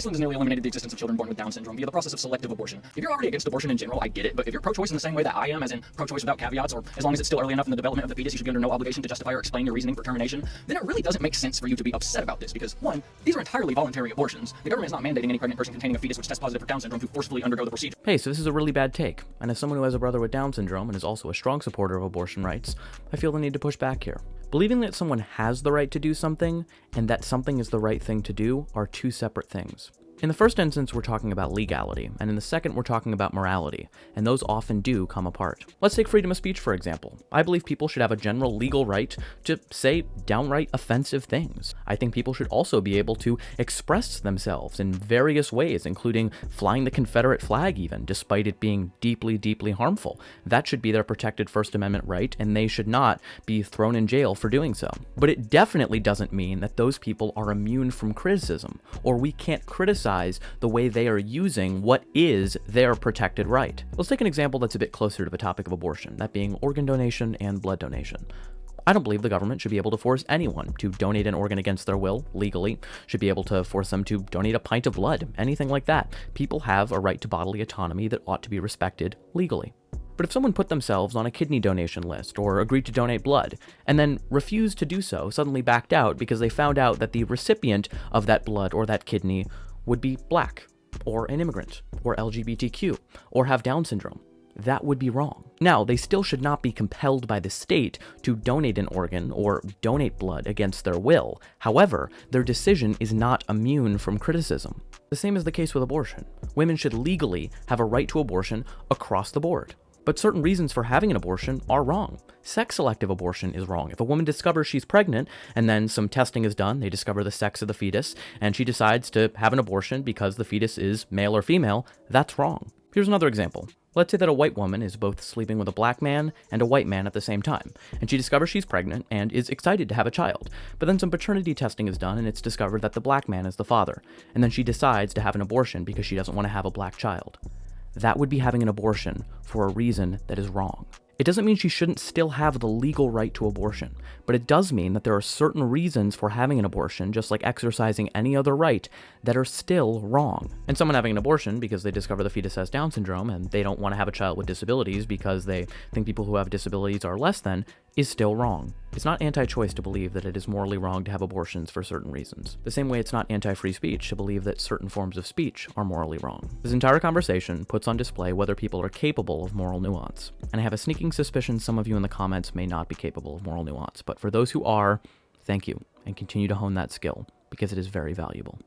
Iceland has nearly eliminated the existence of children born with Down syndrome via the process of selective abortion. If you're already against abortion in general, I get it, but if you're pro-choice in the same way that I am, as in pro-choice without caveats, or as long as it's still early enough in the development of the fetus, you should be under no obligation to justify or explain your reasoning for termination, then it really doesn't make sense for you to be upset about this, because one, these are entirely voluntary abortions. The government is not mandating any pregnant person containing a fetus which tests positive for Down syndrome to forcefully undergo the procedure. Hey, so this is a really bad take, and as someone who has a brother with Down syndrome and is also a strong supporter of abortion rights, I feel the need to push back here. Believing that someone has the right to do something, and that something is the right thing to do, are two separate things. In the first instance, we're talking about legality, and in the second, we're talking about morality, and those often do come apart. Let's take freedom of speech, for example. I believe people should have a general legal right to say downright offensive things. I think people should also be able to express themselves in various ways, including flying the Confederate flag even, despite it being deeply, deeply harmful. That should be their protected First Amendment right, and they should not be thrown in jail for doing so. But it definitely doesn't mean that those people are immune from criticism, or we can't criticize the way they are using what is their protected right. Let's take an example that's a bit closer to the topic of abortion, that being organ donation and blood donation. I don't believe the government should be able to force anyone to donate an organ against their will, legally, should be able to force them to donate a pint of blood, anything like that. People have a right to bodily autonomy that ought to be respected legally. But if someone put themselves on a kidney donation list or agreed to donate blood, and then refused to do so, suddenly backed out because they found out that the recipient of that blood or that kidney would be black, or an immigrant, or LGBTQ, or have Down syndrome, that would be wrong. Now, they still should not be compelled by the state to donate an organ or donate blood against their will. However, their decision is not immune from criticism. The same is the case with abortion. Women should legally have a right to abortion across the board. But certain reasons for having an abortion are wrong. Sex-selective abortion is wrong. If a woman discovers she's pregnant, and then some testing is done, they discover the sex of the fetus, and she decides to have an abortion because the fetus is male or female, that's wrong. Here's another example. Let's say that a white woman is both sleeping with a black man and a white man at the same time, and she discovers she's pregnant and is excited to have a child. But then some paternity testing is done and it's discovered that the black man is the father, and then she decides to have an abortion because she doesn't want to have a black child. That would be having an abortion for a reason that is wrong. It doesn't mean she shouldn't still have the legal right to abortion, but it does mean that there are certain reasons for having an abortion, just like exercising any other right, that are still wrong. And someone having an abortion because they discover the fetus has Down syndrome and they don't want to have a child with disabilities because they think people who have disabilities are less than, is still wrong. It's not anti-choice to believe that it is morally wrong to have abortions for certain reasons. The same way it's not anti-free speech to believe that certain forms of speech are morally wrong. This entire conversation puts on display whether people are capable of moral nuance. And I have a sneaking suspicion some of you in the comments may not be capable of moral nuance, but for those who are, thank you, and continue to hone that skill, because it is very valuable.